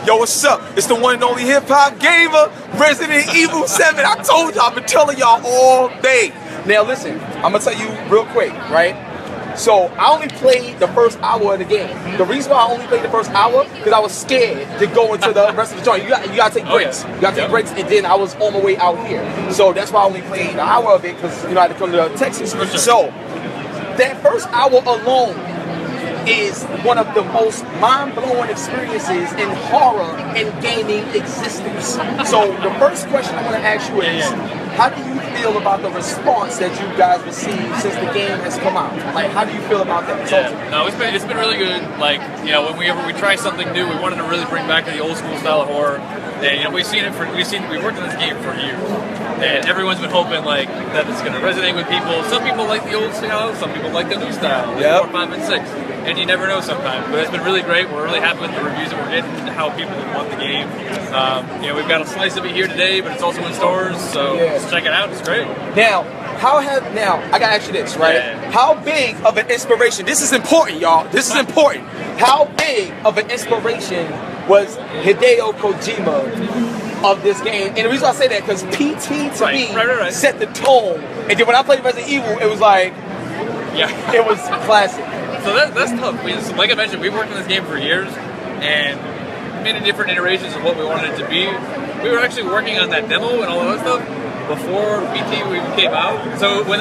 Yo, what's up? It's the one and only HipHopGamer, Resident Evil 7. I told y'all, I've been telling y'all all day. Now listen, I'm gonna tell you real quick, right? So I only played the first hour of the game. The reason why I only played the first hour, because I was scared to go into the rest of the joint. You gotta take breaks. You gotta take breaks, and then I was on my way out here. So that's why I only played an hour of it, because I had to come to Texas. So that first hour alone is one of the most mind-blowing experiences in horror and gaming existence. So the first question I want to ask you is, how do you feel about the response that you guys received since the game has come out? Like, how do you feel about that? No, it's been really good. Like, you know, whenever we try something new, we wanted to really bring back the old school style of horror. And you know, we've worked on this game for years, and everyone's been hoping like that it's gonna resonate with people. Some people like the old style, some people like the new style, like 4, 5, and 6. And you never know sometimes. But it's been really great. We're really happy with the reviews that we're getting, how people want the game. You know, we've got a slice of it here today, but it's also in stores, so just check it out. It's great. Now, I gotta ask you this, right? Yeah. How big of an inspiration? This is important, y'all. This is important. How big of an inspiration was Hideo Kojima of this game? And the reason I say that, because PT to me set the tone. And then when I played Resident Evil, it was like, it was classic. So that's tough. Like I mentioned, we've worked on this game for years, and many different iterations of what we wanted it to be. We were actually working on that demo and all of that stuff before PT even came out. So when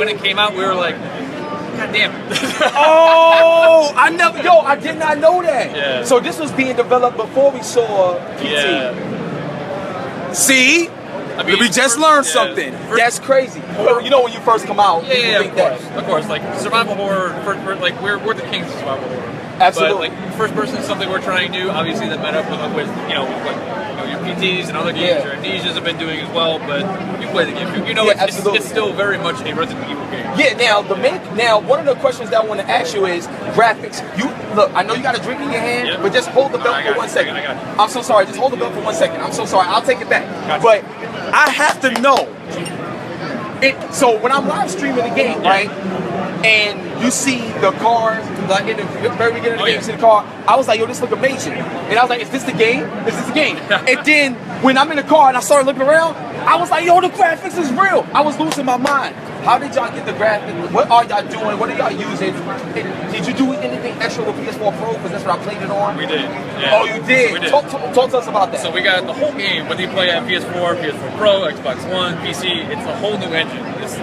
it came out, we were like, God damn it. Oh, I did not know that. Yeah. So this was being developed before we saw PT. Yeah. See? I mean, we just learned something. That's crazy. You know, when you first come out, of course. Like survival horror, like we're the kings of survival horror. Absolutely. But like first person is something we're trying new. Obviously, that met up with your PTs and other games your Amnesias have been doing as well. But you play the game, you know, it's still very much a Resident Evil game. Yeah. Now one of the questions that I want to ask you is graphics. Look, I know you got a drink in your hand, but just hold the belt for 1 second. I'm so sorry. Just hold the belt for 1 second. I'm so sorry. I'll take it back. But I have to know. So when I'm live streaming the game, right, and you see the cars, like in the very beginning of the game, you see the car, I was like, yo, this look amazing. And I was like, is this the game? Is this the game? And then when I'm in the car and I started looking around, I was like, yo, the graphics is real. I was losing my mind. How did y'all get the graphics? What are y'all doing? What are y'all using? Did you do anything extra with PS4 Pro? Because that's what I played it on. We did. Yeah. Oh, you did? We did. Talk to us about that. So we got the whole game, whether you play at PS4, PS4 Pro, Xbox One, PC, it's a whole new engine.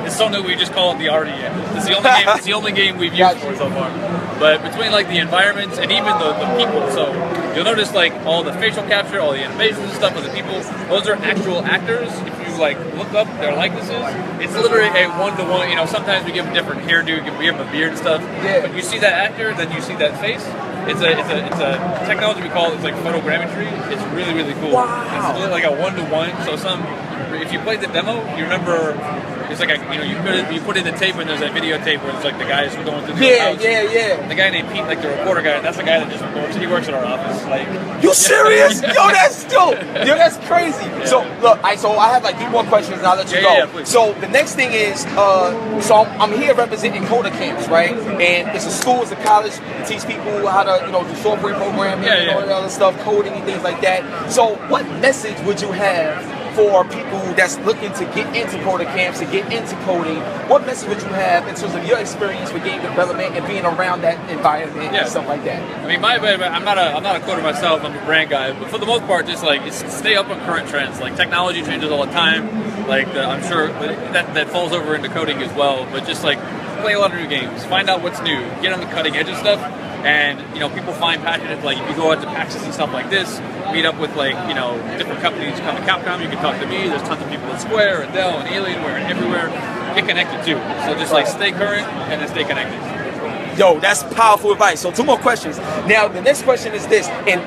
It's so new we just call it the RD engine. It's the only game. It's the only game we've used for so far. But between like the environments and even the people, so you'll notice like all the facial capture, all the animations and stuff of the people, those are actual actors. If you like look up their likenesses, it's literally a one-to-one. You know, sometimes we give them different hairdo, we give them a beard and stuff. Yeah. But you see that actor, then you see that face. It's a technology we call it's like photogrammetry. It's really, really cool. Wow. It's really like a one-to-one. So if you played the demo, you remember it's like you put in the tape and there's a videotape where it's like the guys who are going through the house. Yeah. The guy named Pete, like the reporter guy, that's the guy that just works. He works at our office. Like, you serious? Yo, that's dope. Yo, that's crazy. Yeah. So look, I have like 3 more questions and I'll let you go. Yeah, so the next thing is, so I'm here representing Coder Camps, right? And it's a school, it's a college to teach people how to do software programming and all that other stuff, coding and things like that. So what message would you have for people that's looking to get into Coder Camps, to get into coding? What message would you have in terms of your experience with game development and being around that environment and stuff like that? I mean, I'm not a coder myself. I'm a brand guy, but for the most part, just like stay up on current trends. Like technology changes all the time. Like I'm sure that falls over into coding as well. But just like play a lot of new games, find out what's new, get on the cutting edge of stuff. And people find passionate, like if you go out to PAXs and stuff like this, meet up with like different companies, come to Capcom, you can talk to me. There's tons of people at Square and Dell and Alienware and everywhere. Get connected too. So just like stay current and then stay connected. Yo, that's powerful advice. So 2 more questions. Now the next question is this, and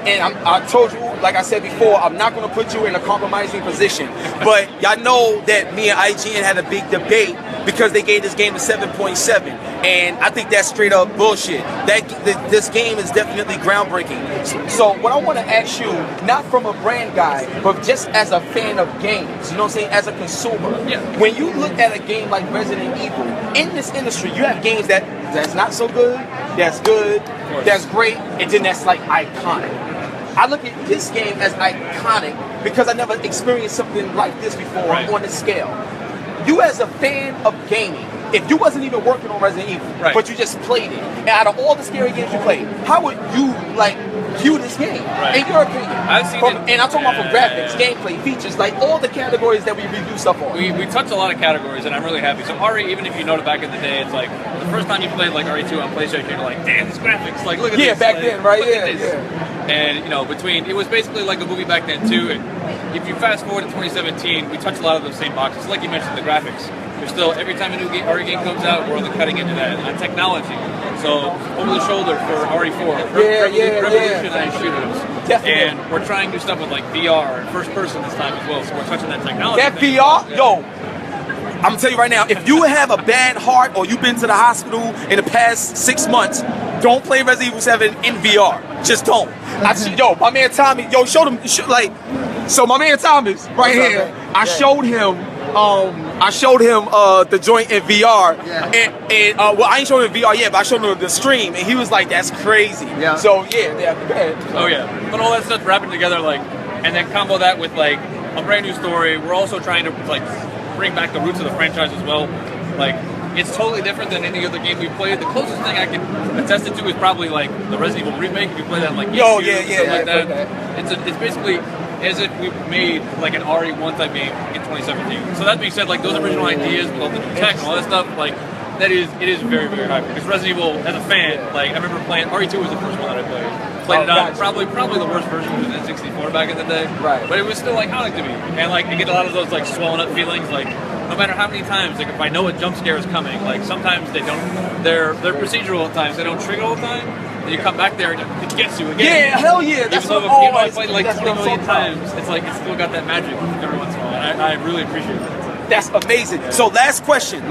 I told you, like I said before, I'm not going to put you in a compromising position, but y'all know that me and IGN had a big debate because they gave this game a 7.7, and I think that's straight up bullshit. This game is definitely groundbreaking. So what I want to ask you, not from a brand guy, but just as a fan of games, you know what I'm saying, as a consumer, when you look at a game like Resident Evil, in this industry, you have games that's not so good, that's great, and then that's like iconic. I look at this game as iconic because I never experienced something like this before on this scale. You as a fan of gaming, if you wasn't even working on Resident Evil, but you just played it, and out of all the scary games you played, how would you like view this game in your opinion? I've seen it, and I'm talking about from graphics, gameplay, features, like all the categories that we review stuff on. We touch a lot of categories, and I'm really happy. So RE, even if you know it back in the day, it's like the first time you played like RE2 on PlayStation, you're like, damn, this graphics, like look at this. Yeah, back like, then, right? Yeah. And you know, it was basically like a movie back then too. And if you fast forward to 2017, we touch a lot of those same boxes. Like you mentioned, the graphics. There's still, every time a new RE game comes out, we're on the cutting edge of that. On technology. So over the shoulder for RE4, revolutionized shooters. Definitely. And we're trying new stuff with like VR and first person this time as well. So we're touching that technology. That VR, yo. I'm gonna tell you right now, if you have a bad heart or you've been to the hospital in the past 6 months, don't play Resident Evil 7 in VR. Just don't. Yo, my man Tommy, showed him, so my man Thomas, right here, I showed him the joint in VR, and well, I ain't showed him in VR yet, but I showed him the stream, and he was like, "That's crazy." Yeah. So Oh yeah, but all that stuff wrapping together, like, and then combo that with like a brand new story. We're also trying to like bring back the roots of the franchise as well. Like, it's totally different than any other game we played. The closest thing I can attest it to is probably like the Resident Evil remake. If you play that, like, it's basically as if we made like an RE1 type game in 2017. So that being said, like those original ideas with all the new tech and all that stuff, like it is very, very high. Because Resident Evil, as a fan, like I remember playing RE2 was the first one that I played. Played it on probably the worst version was N64 back in the day. Right. But it was still iconic to me, and like you get a lot of those like swollen up feelings, like no matter how many times, like if I know a jump scare is coming, like sometimes they don't, they're procedural at times, they don't trigger all the time. And you come back there and it gets you again. Yeah, hell yeah. That's what I played like 20 million times. It's like it's still got that magic every once in a while. And I really appreciate it. That's amazing. Yeah. So last question,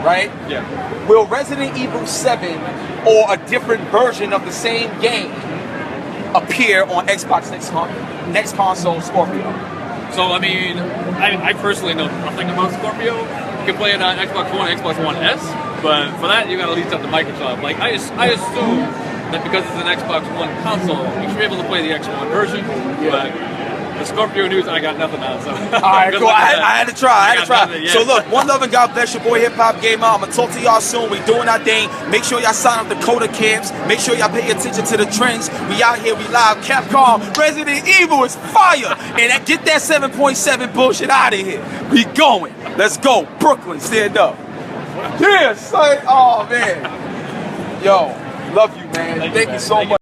right? Yeah. Will Resident Evil 7 or a different version of the same game appear on Xbox next console Scorpio? So I mean, I personally know nothing about Scorpio. You can play it on Xbox One, Xbox One S, but for that you got to leave it up to Microsoft. Like I assume that because it's an Xbox One console, you should be able to play the X1 version. Yeah. But the Scorpio news, I got nothing on. So. All right, cool. I had to try. Nothing, so look, one love and God bless your boy HipHopGamer. I'm gonna talk to y'all soon. We doing our thing. Make sure y'all sign up to Coda camps. Make sure y'all pay attention to the trends. We out here. We live. Capcom. Resident Evil is fire. And get that 7.7 bullshit out of here. We going. Let's go. Brooklyn, stand up. Yeah, son. Oh man. Yo, love you, man. Thank you so much.